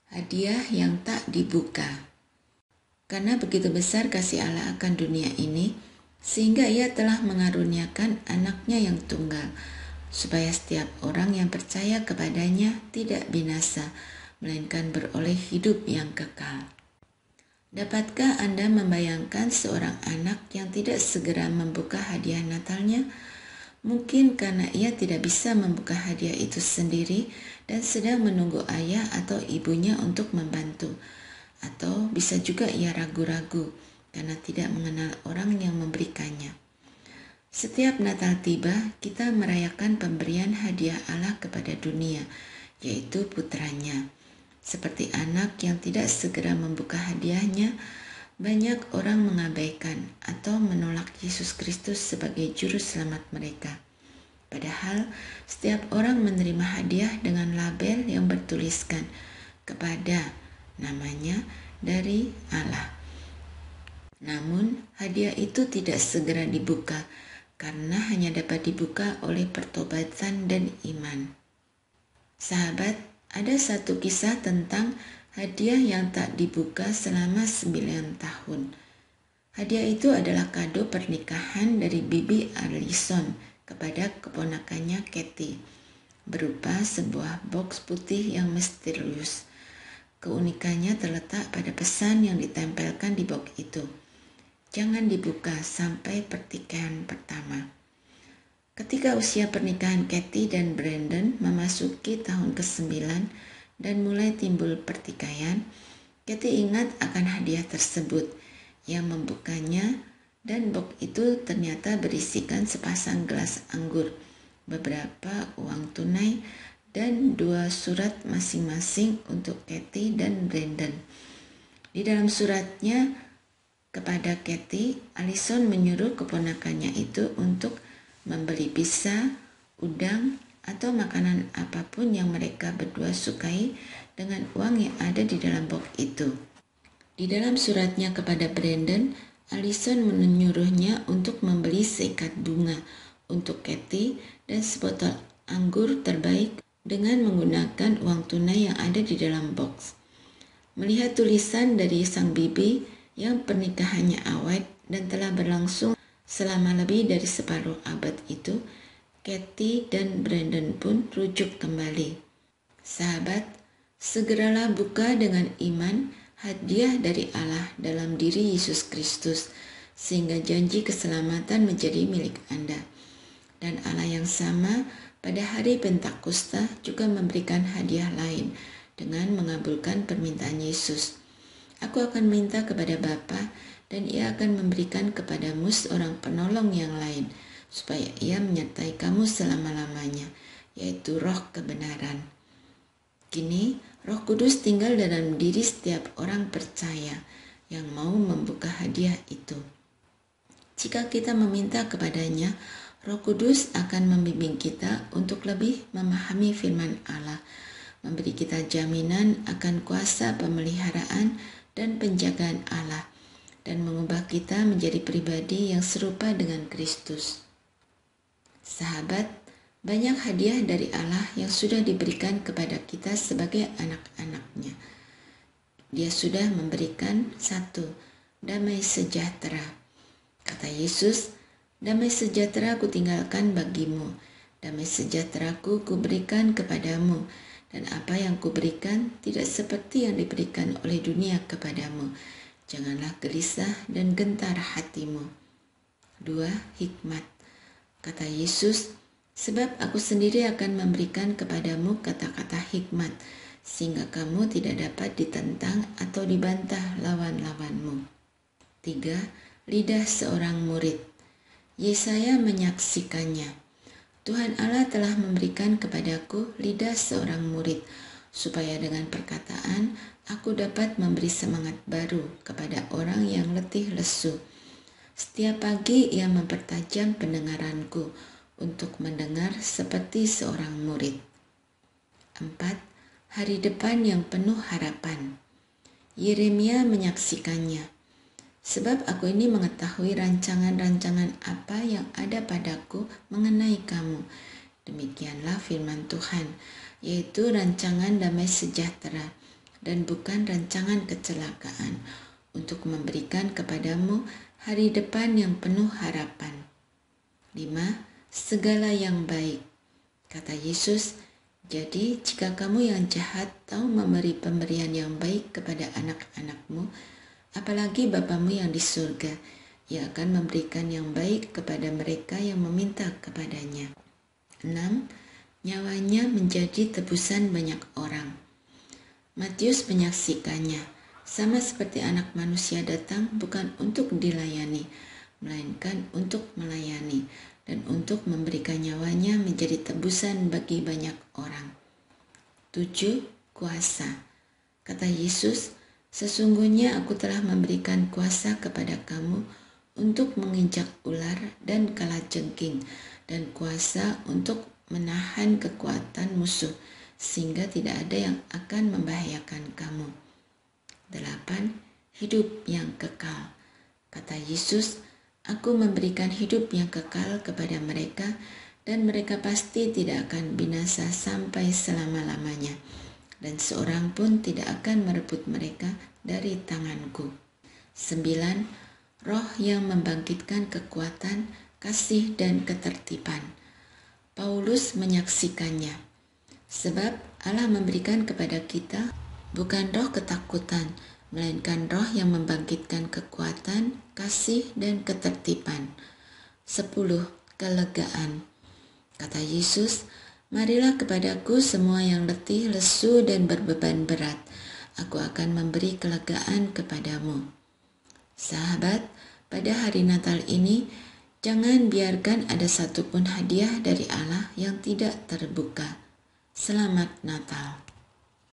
Hadiah yang tak dibuka. Karena begitu besar kasih Allah akan dunia ini, sehingga Ia telah mengaruniakan anaknya yang tunggal, supaya setiap orang yang percaya kepadanya tidak binasa, melainkan beroleh hidup yang kekal. Dapatkah Anda membayangkan seorang anak yang tidak segera membuka hadiah Natalnya? Mungkin karena ia tidak bisa membuka hadiah itu sendiri dan sedang menunggu ayah atau ibunya untuk membantu. Atau bisa juga ia ragu-ragu karena tidak mengenal orang yang memberikannya. Setiap Natal tiba, kita merayakan pemberian hadiah Allah kepada dunia, yaitu putranya. Seperti anak yang tidak segera membuka hadiahnya, banyak orang mengabaikan atau menolak Yesus Kristus sebagai juru selamat mereka. Padahal setiap orang menerima hadiah dengan label yang bertuliskan kepada namanya dari Allah. Namun hadiah itu tidak segera dibuka karena hanya dapat dibuka oleh pertobatan dan iman. Sahabat, ada satu kisah tentang hadiah yang tak dibuka selama 9 tahun. Hadiah itu adalah kado pernikahan dari Bibi Allison kepada keponakannya Kathy, berupa sebuah box putih yang misterius. Keunikannya terletak pada pesan yang ditempelkan di box itu. Jangan dibuka sampai pertikaian pertama. Ketika usia pernikahan Kathy dan Brandon memasuki tahun ke-9 dan mulai timbul pertikaian, Kathy ingat akan hadiah tersebut. Yang membukanya dan box itu ternyata berisikan sepasang gelas anggur, beberapa uang tunai, dan 2 surat masing-masing untuk Kathy dan Brandon. Di dalam suratnya kepada Kathy, Allison menyuruh keponakannya itu untuk membeli pizza, udang, atau makanan apapun yang mereka berdua sukai dengan uang yang ada di dalam box itu. Di dalam suratnya kepada Brandon, Allison menyuruhnya untuk membeli seikat bunga untuk Kathy dan sebotol anggur terbaik dengan menggunakan uang tunai yang ada di dalam box. Melihat tulisan dari sang bibi yang pernikahannya awet dan telah berlangsung selama lebih dari separuh abad itu, Kathy dan Brandon pun rujuk kembali. Sahabat, segeralah buka dengan iman hadiah dari Allah dalam diri Yesus Kristus, sehingga janji keselamatan menjadi milik Anda. Dan Allah yang sama pada hari Pentakosta juga memberikan hadiah lain dengan mengabulkan permintaan Yesus. Aku akan minta kepada Bapa dan Ia akan memberikan kepadamu seorang penolong yang lain, supaya Ia menyertai kamu selama-lamanya, yaitu Roh kebenaran. Kini, Roh Kudus tinggal dalam diri setiap orang percaya yang mau membuka hadiah itu. Jika kita meminta kepadanya, Roh Kudus akan membimbing kita untuk lebih memahami firman Allah, memberi kita jaminan akan kuasa pemeliharaan dan penjagaan Allah, dan mengubah kita menjadi pribadi yang serupa dengan Kristus. Sahabat, banyak hadiah dari Allah yang sudah diberikan kepada kita sebagai anak-anaknya. Dia sudah memberikan 1, damai sejahtera. Kata Yesus, damai sejahtera kutinggalkan bagimu, damai sejahteraku kuberikan kepadamu, dan apa yang kuberikan tidak seperti yang diberikan oleh dunia kepadamu. Janganlah gelisah dan gentar hatimu. 2. Hikmat. Kata Yesus, sebab aku sendiri akan memberikan kepadamu kata-kata hikmat, sehingga kamu tidak dapat ditentang atau dibantah lawan-lawanmu. 3. Lidah seorang murid. Yesaya menyaksikannya. Tuhan Allah telah memberikan kepadaku lidah seorang murid, supaya dengan perkataan aku dapat memberi semangat baru kepada orang yang letih lesu. Setiap pagi ia mempertajam pendengaranku untuk mendengar seperti seorang murid. 4. Hari depan yang penuh harapan. Yeremia menyaksikannya. Sebab aku ini mengetahui rancangan-rancangan apa yang ada padaku mengenai kamu. Demikianlah firman Tuhan, yaitu rancangan damai sejahtera dan bukan rancangan kecelakaan, untuk memberikan kepadamu hari depan yang penuh harapan. 5. Segala yang baik. Kata Yesus, jadi jika kamu yang jahat tahu memberi pemberian yang baik kepada anak-anakmu, apalagi Bapamu yang di surga, Ia akan memberikan yang baik kepada mereka yang meminta kepadanya. 6. Nyawanya menjadi tebusan banyak orang. Matius menyaksikannya, sama seperti Anak Manusia datang bukan untuk dilayani, melainkan untuk melayani, dan untuk memberikan nyawanya menjadi tebusan bagi banyak orang. 7. Kuasa. Kata Yesus, sesungguhnya aku telah memberikan kuasa kepada kamu untuk menginjak ular dan kalajengking, dan kuasa untuk menahan kekuatan musuh, sehingga tidak ada yang akan membahayakan kamu. 8. Hidup yang kekal. Kata Yesus, aku memberikan hidup yang kekal kepada mereka, dan mereka pasti tidak akan binasa sampai selama-lamanya, dan seorang pun tidak akan merebut mereka dari tanganku. 9. Roh yang membangkitkan kekuatan, kasih, dan ketertiban. Paulus menyaksikannya. Sebab Allah memberikan kepada kita bukan roh ketakutan, melainkan roh yang membangkitkan kekuatan, kasih, dan ketertiban. 10. Kelegaan. Kata Yesus, marilah kepadaku semua yang letih, lesu, dan berbeban berat. Aku akan memberi kelegaan kepadamu. Sahabat, pada hari Natal ini, jangan biarkan ada satupun hadiah dari Allah yang tidak terbuka. Selamat Natal.